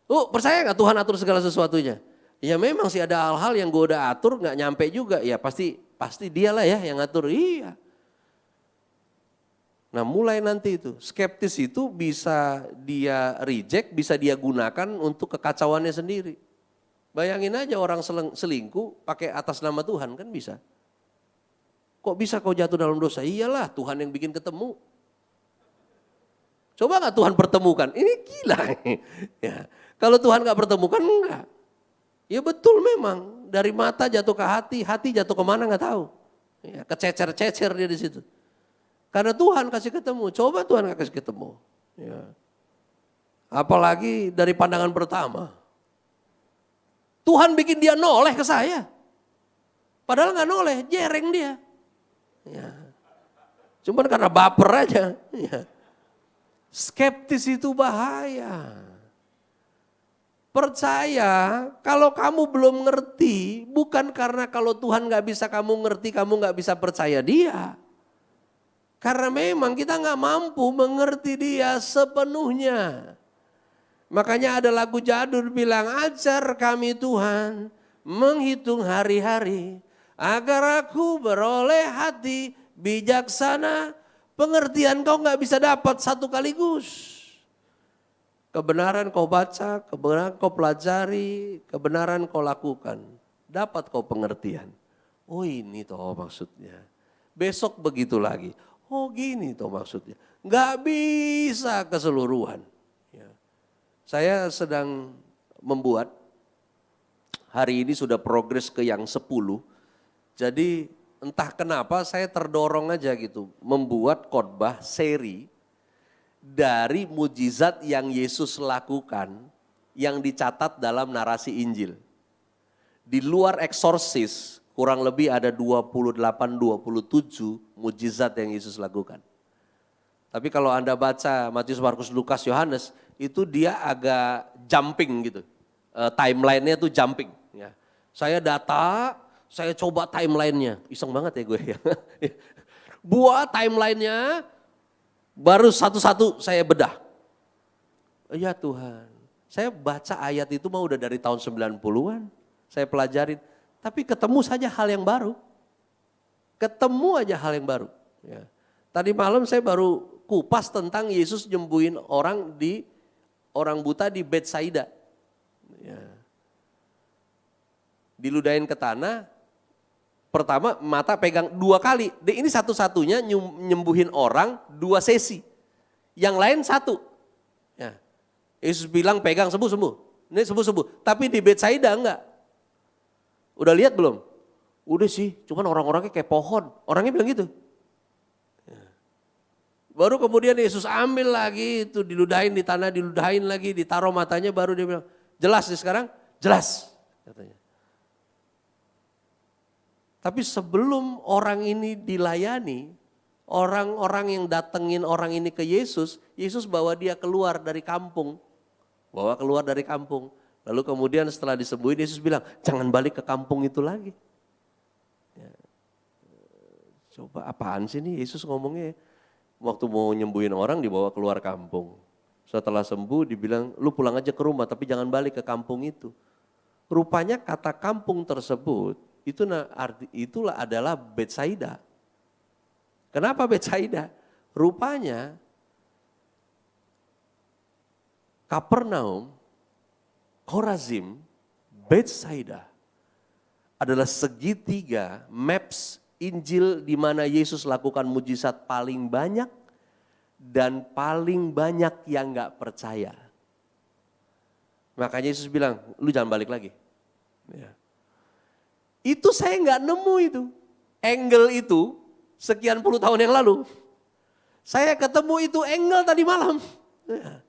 Lu percaya gak Tuhan atur segala sesuatunya? Ya memang sih ada hal-hal yang gue udah atur gak nyampe juga. Ya pasti dialah ya yang ngatur. Iya. Nah mulai nanti itu skeptis itu bisa dia reject, bisa dia gunakan untuk kekacauannya sendiri. Bayangin aja orang selingkuh pakai atas nama Tuhan kan bisa. Kok bisa kau jatuh dalam dosa? Iyalah Tuhan yang bikin ketemu. Coba gak Tuhan pertemukan? Ini gila. Ya. Kalau Tuhan gak pertemukan enggak. Ya betul memang. Dari mata jatuh ke hati jatuh kemana gak tahu. Ya, kececer-cecer dia di situ. Karena Tuhan kasih ketemu. Coba Tuhan gak kasih ketemu. Ya. Apalagi dari pandangan pertama. Tuhan bikin dia noleh ke saya. Padahal gak noleh, jereng dia. Ya. Cuman karena baper aja. Ya. Skeptis itu bahaya. Percaya kalau kamu belum ngerti bukan karena kalau Tuhan gak bisa kamu ngerti, kamu gak bisa percaya dia. Karena memang kita gak mampu mengerti dia sepenuhnya. Makanya ada lagu jadul bilang, ajar kami Tuhan menghitung hari-hari. Agar aku beroleh hati bijaksana, pengertian kau gak bisa dapat satu kaligus. Kebenaran kau baca, kebenaran kau pelajari, kebenaran kau lakukan. Dapat kau pengertian. Oh ini toh maksudnya. Besok begitu lagi. Oh gini toh maksudnya. Nggak bisa keseluruhan. Ya. Saya sedang membuat, hari ini sudah progres ke yang 10. Jadi entah kenapa saya terdorong aja gitu. Membuat khotbah seri dari mujizat yang Yesus lakukan yang dicatat dalam narasi Injil. Di luar eksorsis, kurang lebih ada 28-27 mujizat yang Yesus lakukan. Tapi kalau Anda baca Matius, Markus, Lukas, Yohanes, itu dia agak jumping gitu. Timeline-nya tuh jumping. Ya. Saya data, saya coba timeline-nya. Iseng banget ya gue ya. Buat timeline-nya, baru satu-satu saya bedah. Ya Tuhan, saya baca ayat itu mah udah dari tahun 90-an. Saya pelajarin, tapi ketemu saja hal yang baru. Ketemu aja hal yang baru. Ya. Tadi malam saya baru kupas tentang Yesus nyembuhin orang buta di Betsaida. Ya. Diludahin ke tanah, pertama mata pegang 2 kali. Ini satu-satunya nyembuhin orang 2 sesi. Yang lain 1. Ya. Yesus bilang pegang sembuh-sembuh. Ini sembuh-sembuh. Tapi di Betsaida enggak. Udah lihat belum? Udah sih, cuman orang-orangnya kayak pohon. Orangnya bilang gitu. Baru kemudian Yesus ambil lagi itu, diludahin di tanah, diludahin lagi, ditaruh matanya, baru dia bilang, jelas nih sekarang? Jelas, katanya. Tapi sebelum orang ini dilayani, orang-orang yang datengin orang ini ke Yesus, Yesus bawa dia keluar dari kampung. Bawa keluar dari kampung. Lalu kemudian setelah disembuhin, Yesus bilang, jangan balik ke kampung itu lagi. Ya. Coba apaan sih nih Yesus ngomongnya? Waktu mau nyembuhin orang dibawa keluar kampung. Setelah sembuh dibilang, lu pulang aja ke rumah tapi jangan balik ke kampung itu. Rupanya kata kampung tersebut, itulah adalah Betsaida. Kenapa Betsaida? Rupanya Kapernaum, Korazim, Betsaida adalah segitiga maps Injil di mana Yesus lakukan mujizat paling banyak dan paling banyak yang gak percaya. Makanya Yesus bilang, lu jangan balik lagi. Ya. Itu saya gak nemu itu. Angle itu sekian puluh tahun yang lalu. Saya ketemu itu angle tadi malam. Ya.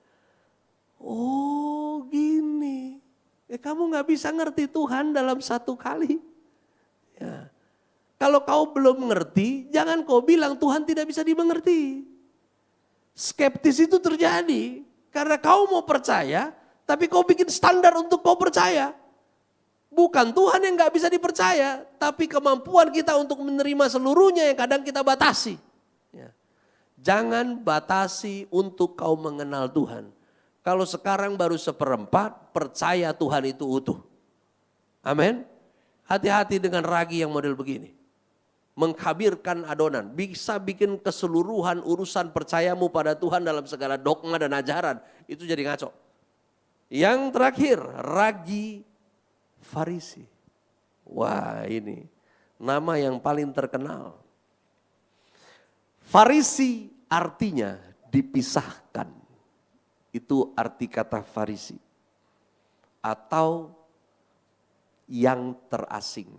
Oh gini. Kamu gak bisa ngerti Tuhan dalam satu kali. Ya. Kalau kau belum mengerti, jangan kau bilang Tuhan tidak bisa dimengerti. Skeptis itu terjadi karena kau mau percaya, tapi kau bikin standar untuk kau percaya. Bukan Tuhan yang gak bisa dipercaya, tapi kemampuan kita untuk menerima seluruhnya yang kadang kita batasi. Ya. Jangan batasi untuk kau mengenal Tuhan. Kalau sekarang baru 1/4, percaya Tuhan itu utuh. Amin. Hati-hati dengan ragi yang model begini. Mengkabirkan adonan, bisa bikin keseluruhan urusan percayamu pada Tuhan dalam segala dogma dan ajaran, itu jadi ngaco. Yang terakhir, ragi Farisi. Wah ini nama yang paling terkenal. Farisi artinya dipisahkan. Itu arti kata Farisi. Atau yang terasing.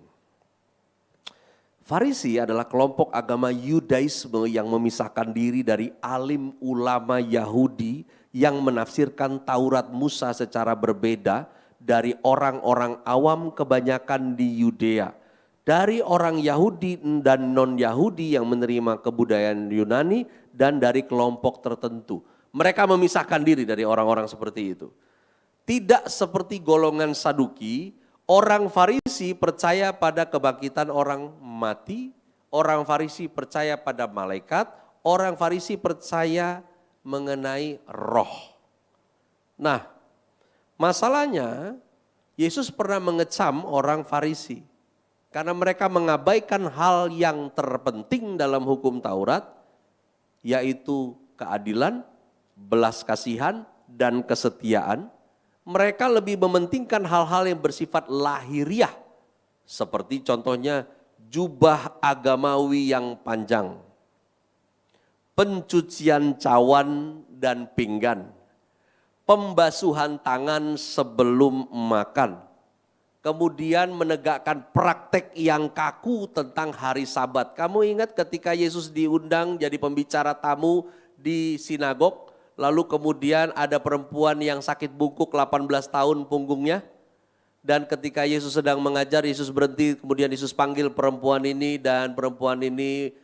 Farisi adalah kelompok agama Yudaisme yang memisahkan diri dari alim ulama Yahudi yang menafsirkan Taurat Musa secara berbeda dari orang-orang awam kebanyakan di Yudea. Dari orang Yahudi dan non-Yahudi yang menerima kebudayaan Yunani dan dari kelompok tertentu. Mereka memisahkan diri dari orang-orang seperti itu. Tidak seperti golongan Saduki. Orang Farisi percaya pada kebangkitan orang mati, orang Farisi percaya pada malaikat, orang Farisi percaya mengenai roh. Nah, masalahnya Yesus pernah mengecam orang Farisi karena mereka mengabaikan hal yang terpenting dalam hukum Taurat, yaitu keadilan, belas kasihan, dan kesetiaan. Mereka lebih mementingkan hal-hal yang bersifat lahiriah. Seperti contohnya jubah agamawi yang panjang, pencucian cawan dan pinggan, pembasuhan tangan sebelum makan, kemudian menegakkan praktek yang kaku tentang hari Sabat. Kamu ingat ketika Yesus diundang jadi pembicara tamu di sinagog, lalu kemudian ada perempuan yang sakit bungkuk 18 tahun punggungnya, dan ketika Yesus sedang mengajar, Yesus berhenti, kemudian Yesus panggil perempuan ini, dan perempuan ini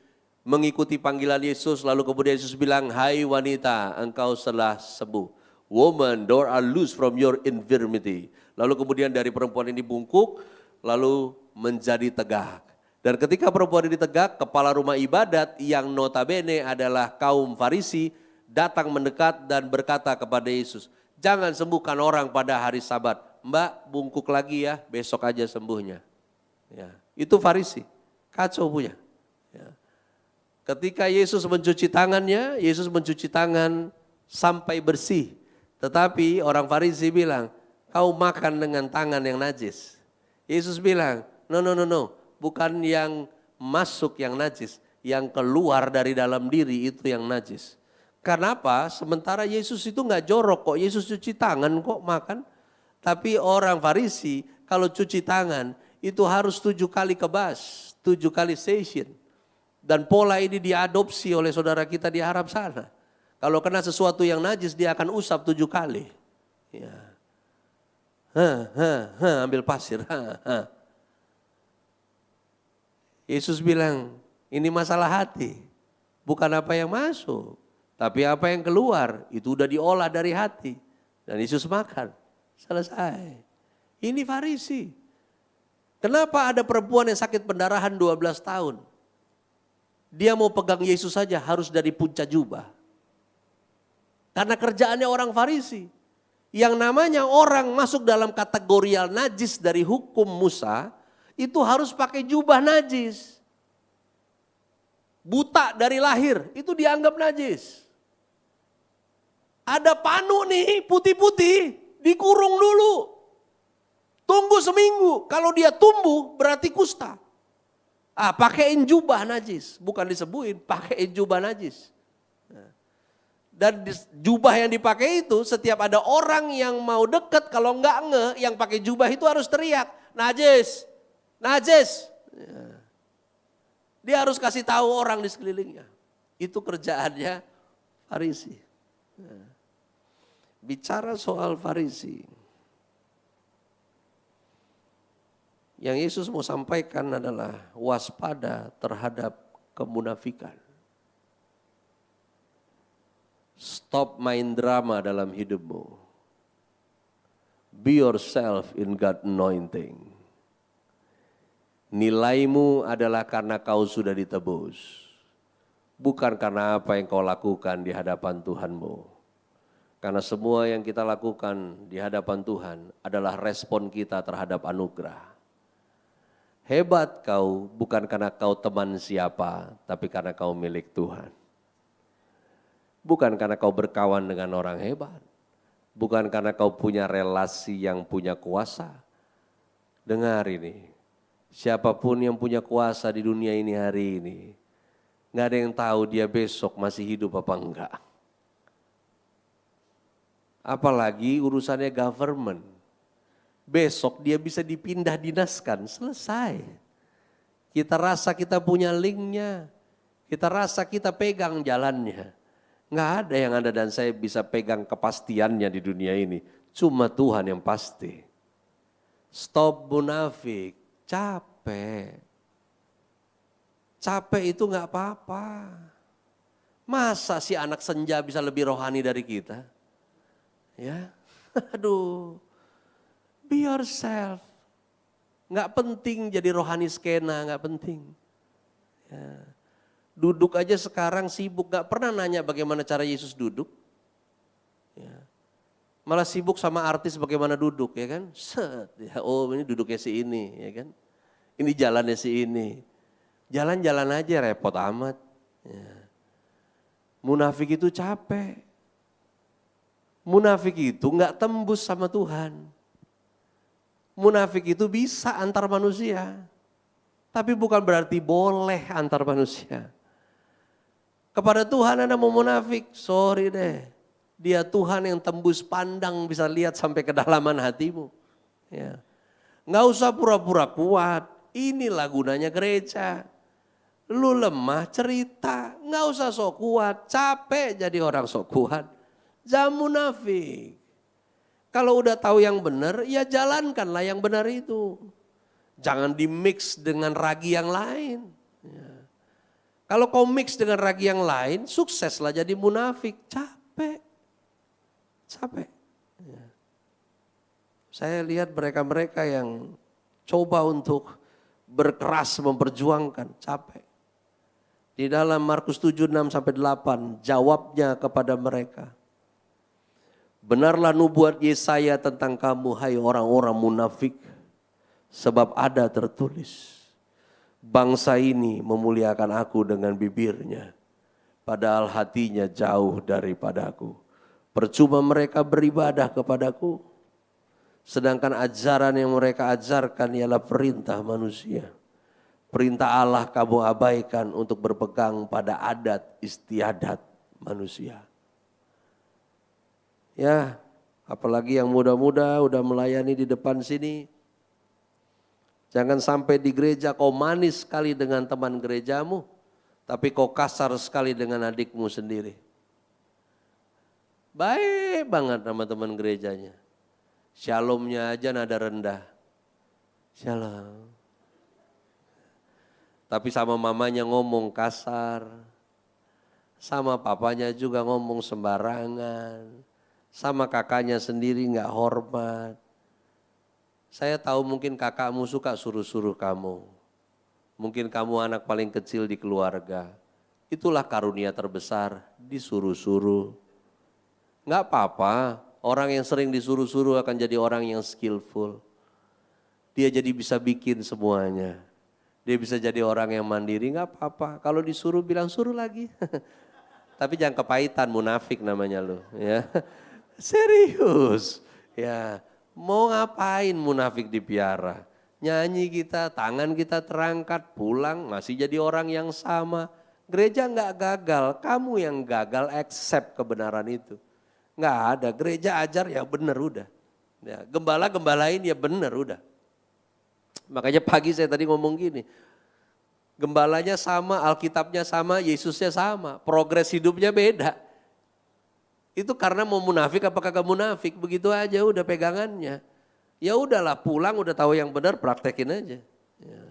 mengikuti panggilan Yesus, lalu kemudian Yesus bilang, "Hai wanita, engkau telah sembuh. Woman, thou art loose from your infirmity." Lalu kemudian dari perempuan ini bungkuk, lalu menjadi tegak. Dan ketika perempuan ini tegak, kepala rumah ibadat yang notabene adalah kaum Farisi datang mendekat dan berkata kepada Yesus, "Jangan sembuhkan orang pada hari Sabat. Mbak, bungkuk lagi ya, besok aja sembuhnya." Ya, itu Farisi, kacau punya. Ya. Ketika Yesus mencuci tangannya, Yesus mencuci tangan sampai bersih. Tetapi orang Farisi bilang, "Kau makan dengan tangan yang najis." Yesus bilang, no, bukan yang masuk yang najis, yang keluar dari dalam diri itu yang najis. Kenapa? Sementara Yesus itu nggak jorok kok, Yesus cuci tangan kok makan. Tapi orang Farisi kalau cuci tangan itu harus 7 kali kebas, 7 kali session. Dan pola ini diadopsi oleh saudara kita di Arab sana. Kalau kena sesuatu yang najis dia akan usap 7 kali. Ya. Ambil pasir. Yesus bilang, ini masalah hati. Bukan apa yang masuk, tapi apa yang keluar. Itu udah diolah dari hati. Dan Yesus makan. Selesai. Ini Farisi. Kenapa ada perempuan yang sakit pendarahan 12 tahun? Dia mau pegang Yesus saja harus dari puncak jubah. Karena kerjaannya orang Farisi. Yang namanya orang masuk dalam kategori najis dari hukum Musa, itu harus pakai jubah najis. Buta dari lahir, itu dianggap najis. Ada panu nih, putih-putih, dikurung dulu. Tunggu seminggu, kalau dia tumbuh berarti kusta. Pakein jubah najis, bukan disembuhin, pakein jubah najis. Dan jubah yang dipakai itu setiap ada orang yang mau deket, kalau enggak yang pakai jubah itu harus teriak, najis, najis. Dia harus kasih tahu orang di sekelilingnya. Itu kerjaannya Farisi. Bicara soal Farisi, yang Yesus mau sampaikan adalah waspada terhadap kemunafikan. Stop main drama dalam hidupmu. Be yourself in God anointing. Nilaimu adalah karena kau sudah ditebus. Bukan karena apa yang kau lakukan di hadapan Tuhanmu. Karena semua yang kita lakukan di hadapan Tuhan adalah respon kita terhadap anugerah. Hebat kau bukan karena kau teman siapa, tapi karena kau milik Tuhan. Bukan karena kau berkawan dengan orang hebat. Bukan karena kau punya relasi yang punya kuasa. Dengar ini, siapapun yang punya kuasa di dunia ini hari ini, gak ada yang tahu dia besok masih hidup apa enggak. Apalagi urusannya government. Besok dia bisa dipindah dinaskan, selesai. Kita rasa kita punya linknya, kita rasa kita pegang jalannya. Nggak ada yang Anda dan saya bisa pegang kepastiannya di dunia ini. Cuma Tuhan yang pasti. Stop munafik, capek. Capek itu nggak apa-apa. Masa si anak senja bisa lebih rohani dari kita? Ya, aduh. Be yourself. Nggak penting jadi rohani skena, nggak penting. Ya. Duduk aja sekarang sibuk, gak pernah nanya bagaimana cara Yesus duduk. Ya. Malah sibuk sama artis bagaimana duduk, ya kan. Set, ya, oh ini duduknya si ini, ya kan. Ini jalannya si ini. Jalan-jalan aja repot amat. Ya. Munafik itu capek. Munafik itu gak tembus sama Tuhan. Munafik itu bisa antar manusia. Tapi bukan berarti boleh antar manusia. Kepada Tuhan Anda mau munafik, sorry deh. Dia Tuhan yang tembus pandang bisa lihat sampai kedalaman hatimu. Ya. Nggak usah pura-pura kuat, inilah gunanya gereja. Lu lemah cerita, nggak usah sok kuat, capek jadi orang sok kuat. Jangan munafik. Kalau udah tahu yang benar, ya jalankanlah yang benar itu. Jangan di-mix dengan ragi yang lain. Ya. Kalau kau mix dengan ragi yang lain, sukseslah jadi munafik. Capek. Ya. Saya lihat mereka-mereka yang coba untuk berkeras memperjuangkan, capek. Di dalam Markus 7, 6-8, jawabnya kepada mereka. Benarlah nubuat Yesaya tentang kamu, hai orang-orang munafik. Sebab ada tertulis, bangsa ini memuliakan aku dengan bibirnya, padahal hatinya jauh daripadaku. Percuma mereka beribadah kepadaku, sedangkan ajaran yang mereka ajarkan ialah perintah manusia. Perintah Allah kamu abaikan untuk berpegang pada adat istiadat manusia. Ya, apalagi yang muda-muda udah melayani di depan sini. Jangan sampai di gereja kau manis sekali dengan teman gerejamu, tapi kau kasar sekali dengan adikmu sendiri. Baik banget sama teman gerejanya. Shalomnya aja nada rendah. Shalom. Tapi sama mamanya ngomong kasar. Sama papanya juga ngomong sembarangan. Sama kakaknya sendiri gak hormat. Saya tahu mungkin kakakmu suka suruh-suruh kamu. Mungkin kamu anak paling kecil di keluarga. Itulah karunia terbesar, disuruh-suruh. Nggak apa-apa, orang yang sering disuruh-suruh akan jadi orang yang skillful. Dia jadi bisa bikin semuanya. Dia bisa jadi orang yang mandiri, nggak apa-apa. Kalau disuruh bilang suruh lagi. Tapi jangan kepahitan, munafik namanya lo. Ya. Serius. Ya. Mau ngapain munafik dipiara? Nyanyi kita, tangan kita terangkat, pulang masih jadi orang yang sama. Gereja enggak gagal, kamu yang gagal accept kebenaran itu. Enggak ada, gereja ajar ya benar udah. Ya, gembala-gembalain ya benar udah. Makanya pagi saya tadi ngomong gini, gembalanya sama, Alkitabnya sama, Yesusnya sama, progres hidupnya beda. Itu karena mau munafik apa kagak munafik, begitu aja udah pegangannya. Ya udahlah pulang udah tahu yang benar praktekin aja. Ya.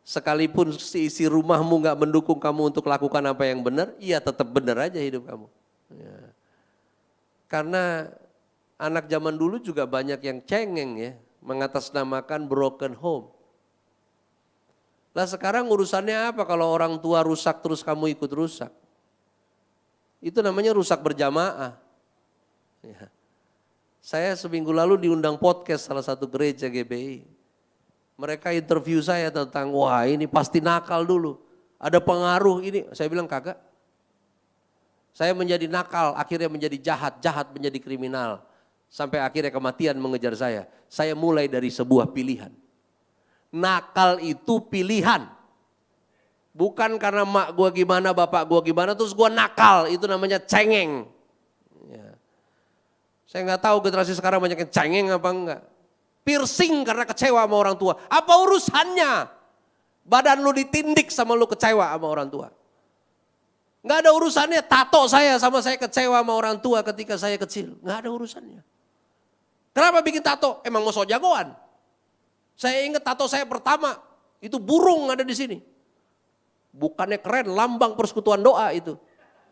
Sekalipun isi rumahmu gak mendukung kamu untuk lakukan apa yang benar, ya tetap benar aja hidup kamu. Ya. Karena anak zaman dulu juga banyak yang cengeng ya, mengatasnamakan broken home. Lah sekarang urusannya apa kalau orang tua rusak terus kamu ikut rusak? Itu namanya rusak berjamaah. Ya. Saya seminggu lalu diundang podcast salah satu gereja GBI. Mereka interview saya tentang, wah ini pasti nakal dulu. Ada pengaruh ini, saya bilang kagak. Saya menjadi nakal, akhirnya menjadi jahat, jahat menjadi kriminal. Sampai akhirnya kematian mengejar saya. Saya mulai dari sebuah pilihan. Nakal itu pilihan. Bukan karena mak gua gimana, bapak gua gimana, terus gua nakal, itu namanya cengeng. Ya. Saya nggak tahu generasi sekarang banyak yang cengeng apa enggak. Piercing karena kecewa sama orang tua. Apa urusannya? Badan lu ditindik sama lu kecewa sama orang tua. Nggak ada urusannya tato saya sama saya kecewa sama orang tua ketika saya kecil. Nggak ada urusannya. Kenapa bikin tato? Emang mau sok jagoan? Saya ingat tato saya pertama, itu burung ada di sini. Bukannya keren, lambang persekutuan doa itu.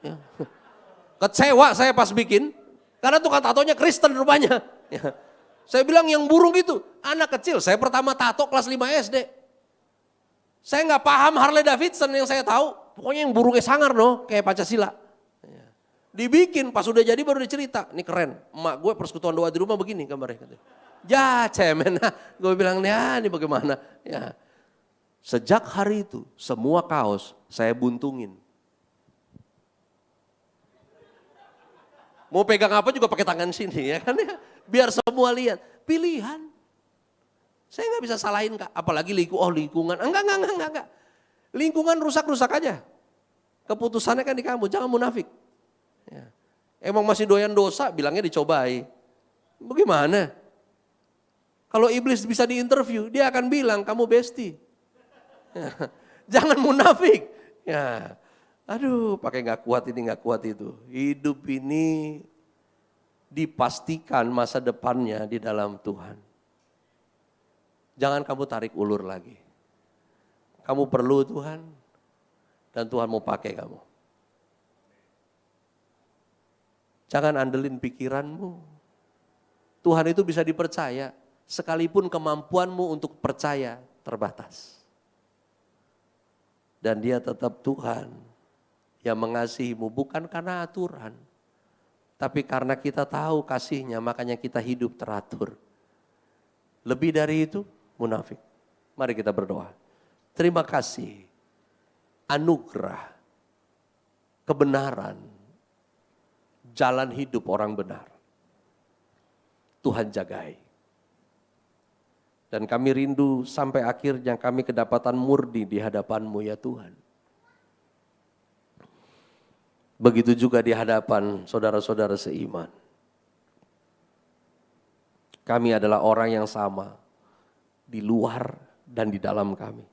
Ya. Kecewa saya pas bikin, karena tukang tatonya Kristen rupanya. Ya. Saya bilang yang burung itu, anak kecil, saya pertama tato kelas 5 SD. Saya nggak paham Harley Davidson yang saya tahu, pokoknya yang burungnya sangar no, kayak Pancasila. Ya. Dibikin, pas udah jadi baru dicerita, ini keren. Emak gue persekutuan doa di rumah begini gambarnya. Ya cemen, gue bilang ya ini bagaimana. Ya. Sejak hari itu semua kaos saya buntungin. Mau pegang apa juga pakai tangan sini ya kan ya. Biar semua lihat. Pilihan. Saya nggak bisa salahin Kak, apalagi lingkungan. Enggak. Lingkungan rusak-rusak aja. Keputusannya kan di kamu, jangan munafik. Ya. Emang masih doyan dosa, bilangnya dicobai. Bagaimana? Kalau iblis bisa diinterview, dia akan bilang kamu bestie. Ya. Jangan munafik. Ya. Aduh, pakai nggak kuat ini, nggak kuat itu. Hidup ini dipastikan masa depannya di dalam Tuhan. Jangan kamu tarik ulur lagi. Kamu perlu Tuhan, dan Tuhan mau pakai kamu. Jangan andelin pikiranmu. Tuhan itu bisa dipercaya, sekalipun kemampuanmu untuk percaya terbatas. Dan dia tetap Tuhan yang mengasihimu, bukan karena aturan. Tapi karena kita tahu kasihnya, makanya kita hidup teratur. Lebih dari itu, munafik. Mari kita berdoa. Terima kasih, anugerah, kebenaran, jalan hidup orang benar. Tuhan jagai. Dan kami rindu sampai akhirnya kami kedapatan murni di hadapan-Mu ya Tuhan. Begitu juga di hadapan saudara-saudara seiman. Kami adalah orang yang sama di luar dan di dalam kami.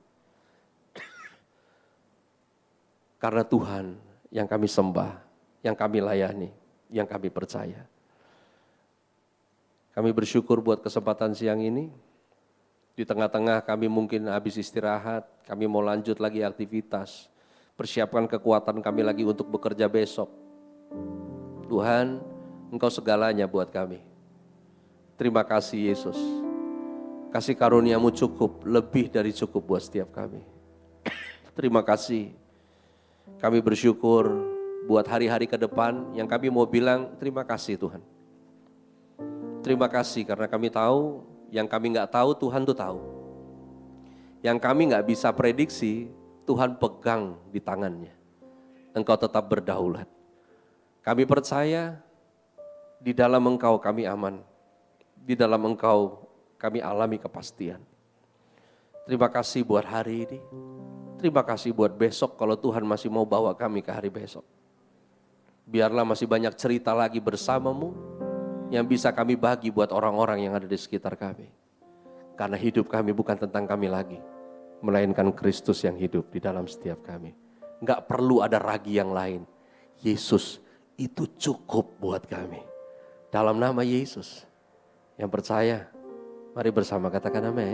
Karena Tuhan yang kami sembah, yang kami layani, yang kami percaya. Kami bersyukur buat kesempatan siang ini. Di tengah-tengah kami mungkin habis istirahat, kami mau lanjut lagi aktivitas. Persiapkan kekuatan kami lagi untuk bekerja besok. Tuhan, Engkau segalanya buat kami. Terima kasih Yesus. Kasih karunia-Mu cukup, lebih dari cukup buat setiap kami. Terima kasih. Kami bersyukur buat hari-hari ke depan yang kami mau bilang terima kasih Tuhan. Terima kasih karena kami tahu, yang kami nggak tahu Tuhan tuh tahu. Yang kami nggak bisa prediksi, Tuhan pegang di tangannya. Engkau tetap berdaulat. Kami percaya di dalam Engkau kami aman. Di dalam Engkau kami alami kepastian. Terima kasih buat hari ini. Terima kasih buat besok kalau Tuhan masih mau bawa kami ke hari besok. Biarlah masih banyak cerita lagi bersama-Mu yang bisa kami bagi buat orang-orang yang ada di sekitar kami. Karena hidup kami bukan tentang kami lagi, melainkan Kristus yang hidup di dalam setiap kami. Enggak perlu ada ragi yang lain. Yesus itu cukup buat kami. Dalam nama Yesus yang percaya, mari bersama katakan amin.